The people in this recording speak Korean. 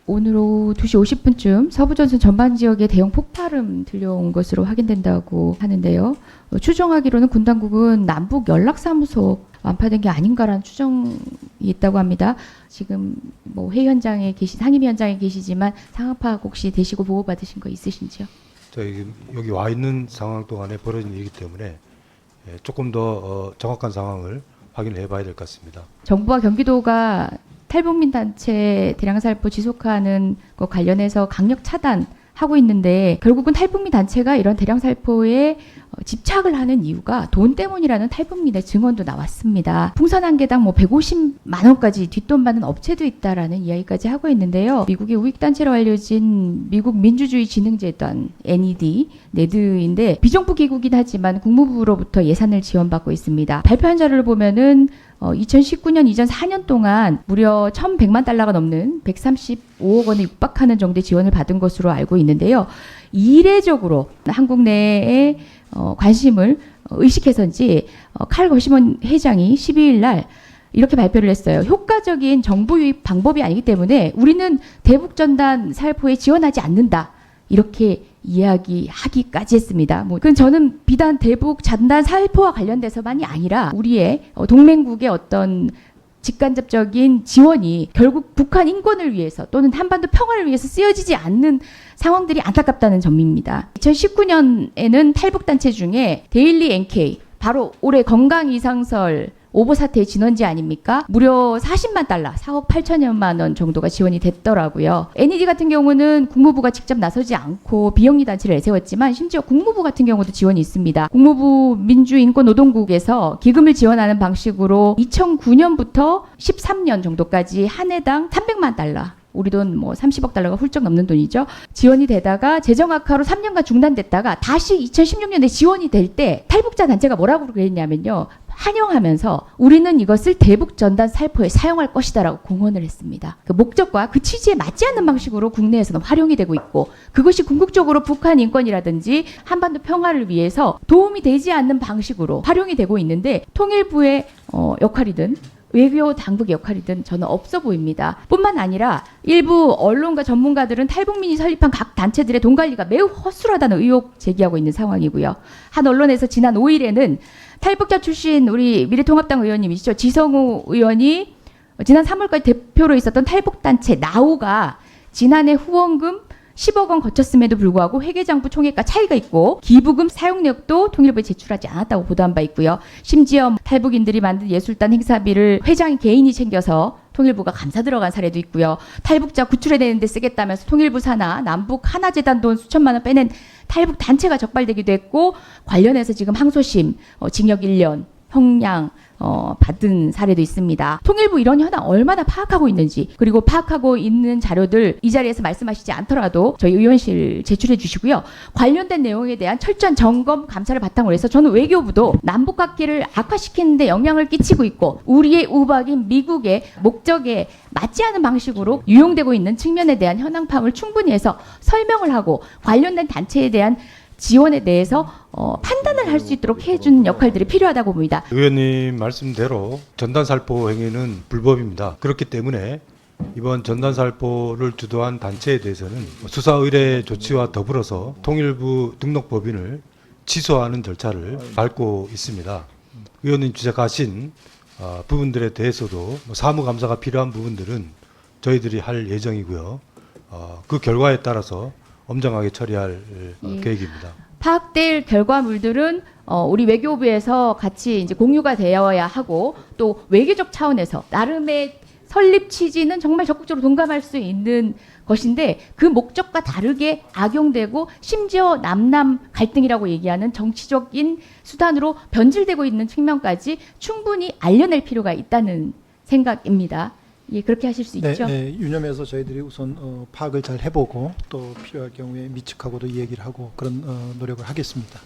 오늘 오후 2시 50분쯤 서부전선 전방 지역에 대형 폭발음 들려온 것으로 확인된다고 하는데요. 추정하기로는 군 당국은 남북 연락사무소 완파된 게 아닌가라는 추정이 있다고 합니다. 지금 뭐 회의 현장에 상임위 현장에 계시지만 상황 파악 혹시 되시고 보고받으신 거 있으신지요? 저희 여기 와 있는 상황 동안에 벌어진 일이기 때문에 조금 더 정확한 상황을 확인을 해봐야 될 것 같습니다. 정부와 경기도가 탈북민 단체 대량살포 지속하는 것 관련해서 강력 차단하고 있는데 결국은 탈북민 단체가 이런 대량살포에 집착을 하는 이유가 돈 때문이라는 탈북민의 증언도 나왔습니다. 풍선 한 개당 뭐 150만 원까지 뒷돈 받는 업체도 있다라는 이야기까지 하고 있는데요. 미국의 우익단체로 알려진 미국 민주주의 진흥재단 NED인데 비정부 기구긴 하지만 국무부로부터 예산을 지원받고 있습니다. 발표한 자료를 보면은 2019년 이전 4년 동안 무려 1,100만 달러가 넘는 135억 원에 육박하는 정도의 지원을 받은 것으로 알고 있는데요. 이례적으로 한국 내에 관심을 의식해서인지 칼 거시몬 회장이 12일 날 이렇게 발표를 했어요. 효과적인 정부 유입 방법이 아니기 때문에 우리는 대북전단 살포에 지원하지 않는다. 이렇게 이야기하기까지 했습니다. 그건 저는 비단 대북 전단 살포와 관련돼서만이 아니라 우리의 동맹국의 어떤 직간접적인 지원이 결국 북한 인권을 위해서 또는 한반도 평화를 위해서 쓰여지지 않는 상황들이 안타깝다는 점입니다. 2019년에는 탈북단체 중에 데일리 NK, 바로 올해 건강이상설 오보 사태의 진원지 아닙니까? 무려 40만 달러, 4억 8천여만 원 정도가 지원이 됐더라고요. NED 같은 경우는 국무부가 직접 나서지 않고 비영리 단체를 내세웠지만 심지어 국무부 같은 경우도 지원이 있습니다. 국무부 민주인권노동국에서 기금을 지원하는 방식으로 2009년부터 13년 정도까지 한 해당 300만 달러, 우리 돈 뭐 30억 달러가 훌쩍 넘는 돈이죠. 지원이 되다가 재정 악화로 3년간 중단됐다가 다시 2016년에 지원이 될 때 탈북자 단체가 뭐라고 그랬냐면요. 환영하면서 우리는 이것을 대북 전단 살포에 사용할 것이다라고 공언을 했습니다. 그 목적과 그 취지에 맞지 않는 방식으로 국내에서는 활용이 되고 있고 그것이 궁극적으로 북한 인권이라든지 한반도 평화를 위해서 도움이 되지 않는 방식으로 활용이 되고 있는데 통일부의 역할이든 외교 당국의 역할이든 저는 없어 보입니다. 뿐만 아니라 일부 언론과 전문가들은 탈북민이 설립한 각 단체들의 돈 관리가 매우 허술하다는 의혹 제기하고 있는 상황이고요. 한 언론에서 지난 5일에는 탈북자 출신 우리 미래통합당 의원님이시죠. 지성우 의원이 지난 3월까지 대표로 있었던 탈북단체 나우가 지난해 후원금 10억 원 거쳤음에도 불구하고 회계장부 총액과 차이가 있고 기부금 사용 내역도 통일부에 제출하지 않았다고 보도한 바 있고요. 심지어 탈북인들이 만든 예술단 행사비를 회장이 개인이 챙겨서 통일부가 감사 들어간 사례도 있고요. 탈북자 구출해 내는 데 쓰겠다면서 통일부 산하 남북 하나재단 돈 수천만 원 빼낸 탈북 단체가 적발되기도 했고 관련해서 지금 항소심 징역 1년 형량 받은 사례도 있습니다. 통일부 이런 현황 얼마나 파악하고 있는지 그리고 파악하고 있는 자료들 이 자리에서 말씀하시지 않더라도 저희 의원실 제출해 주시고요. 관련된 내용에 대한 철저한 점검 감사를 바탕으로 해서 저는 외교부도 남북관계를 악화시키는 데 영향을 끼치고 있고 우리의 우박인 미국의 목적에 맞지 않은 방식으로 유용되고 있는 측면에 대한 현황 파악을 충분히 해서 설명을 하고 관련된 단체에 대한 지원에 대해서 판단을 할 수 있도록 해주는 역할들이 필요하다고 봅니다. 의원님 말씀대로 전단살포 행위는 불법입니다. 그렇기 때문에 이번 전단살포를 주도한 단체에 대해서는 수사 의뢰 조치와 더불어서 통일부 등록법인을 취소하는 절차를 밟고 있습니다. 의원님 지적하신 부분들에 대해서도 사무감사가 필요한 부분들은 저희들이 할 예정이고요. 그 결과에 따라서 엄정하게 처리할 계획입니다. 파악될 결과물들은 우리 외교부에서 같이 이제 공유가 되어야 하고 또 외교적 차원에서 나름의 설립 취지는 정말 적극적으로 동감할 수 있는 것인데 그 목적과 다르게 악용되고 심지어 남남 갈등이라고 얘기하는 정치적인 수단으로 변질되고 있는 측면까지 충분히 알려낼 필요가 있다는 생각입니다. 예, 그렇게 하실 수 있죠. 네, 유념해서 저희들이 우선 파악을 잘 해보고 또 필요할 경우에 미측하고도 얘기를 하고 그런 노력을 하겠습니다.